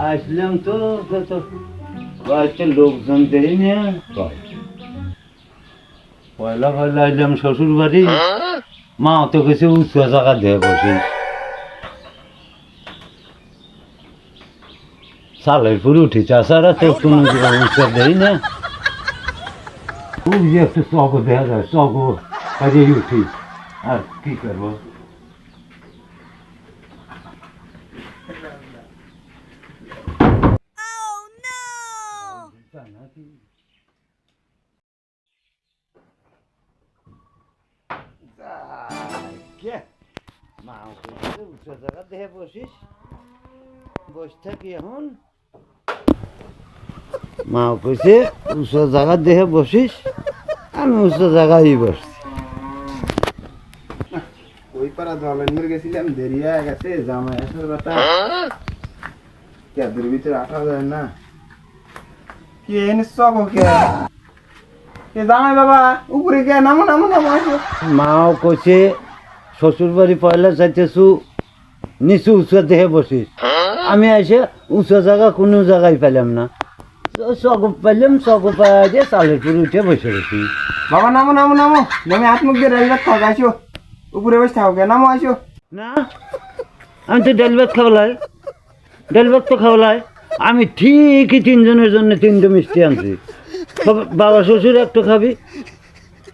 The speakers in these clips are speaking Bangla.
আসলাম তো কয়েকটা লোকজন দেখি না পয়লা পয়লা আসলাম শ্বশুর বাড়ি। মা তো কিছু উচ্চ জায়গা দিয়ে বসিস সালের পুরো উঠি চাষারা তো কোনো উচ্চ দেই না। খুব যে একটু চক দেখা যায় চক কাজে উঠি আর কি করবো। উচ্চ জায়গা দেখে বসিস বসে থাকি এখন। মা কইছে উচ্চ জায়গা দেখে বসিস, আমি উচ্চ জায়গায় বসছি। ওই পাড়া দলের গেছিলাম দেরি হয়ে গেছে, জামাই আসার কথা ক্যাবের ভিতরে আটা যায় না। কি এনে সব ওকে জামাই বাবা উপরে কে নামো নামো নামো আসো। মাও কইছে শ্বশুর বাড়ি পয়লা যাইতেছু নিচু উঁচু দেখে বসিস। আমি এসে উঁচু জায়গা কোনো জায়গায় পেলাম না, চক পাইলাম চক পাই দিয়ে চালের পুরে উঠে বসে রয়েছি। বাবা নামো নামো নামো, নামে হাত মুখ দিয়ে রেলভাত খাও আসো, উপরে বসে থাকো কে নামো আসো। না আমি তো ডাল ভাত খাওয়ালাই, ডাল ভাত তো খাওয়ালাই। আমি ঠিকই তিনজনের জন্য তিনটে মিষ্টি আনছি। বাবা শ্বশুর একটু খাবি,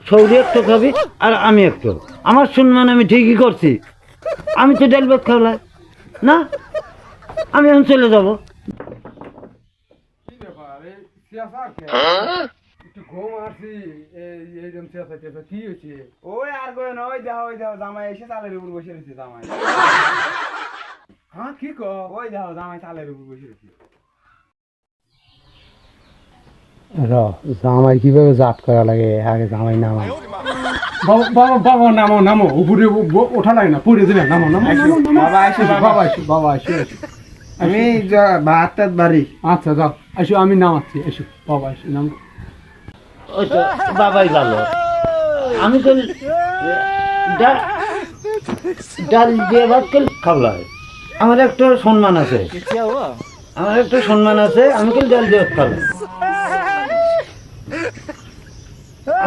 সৌরি একটু খাবি, আর আমি একটু। আমার সম্মান আমি ঠিকই করছি। আমি তো ডাল ভাত খাওয়ালাই না, আমি এখন চলে যাবো। ওই আর কই না, ওই দাও জামাই এসে চালের উপর বসে রয়েছে। জামাই হ্যাঁ কি কো, ওই দাও জামাই চালের উপর বসে রয়েছে। জামাই কিভাবে জাত করা লাগে, আগে জামাই নামাই। বাবা নামো নামো, উপরে ওঠা লাগে না, পড়ে দিলে নামো নামো। বাবা আসো বাবা আসো, বাবা আসো আসো। আমি ভাত টাত বাড়ি। আচ্ছা যাও আসো, আমি নামাচ্ছি, এসো বাবা এসো নামো। ওই তো বাবাই ভালো। আমি তো ডাল দিয়ে ভাত খাওয়ালাই। আমার একটা সম্মান আছে, আমার একটা সম্মান আছে। আমি কিন্তু ডাল দিয়ে ভাত খাওয়ালাই।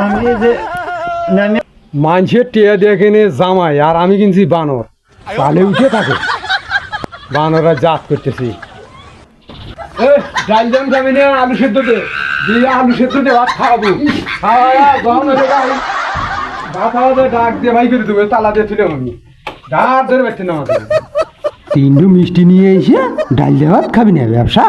আমি যে নামে মানুষের টিয়া দেখে নে জামাই, আর আমি কিনছি বানর, পালে উঠে থাকে বানরা জাত করতেছি। ডাল দাম যাবে না, আলু সেদ্ধ দে, দিয়ে আলু সেদ্ধ দে, ভাত খাওয়াবো। ভাত খাওয়াতে ডাক দিয়ে ভাই করে দেবো, তালা দিয়ে তুলে আমি ডাক ধরে পারছি না। আমাদের তিনটু মিষ্টি নিয়ে এসে ডাল দিয়ে ভাত খাবি না, ব্যবসা।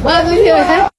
What?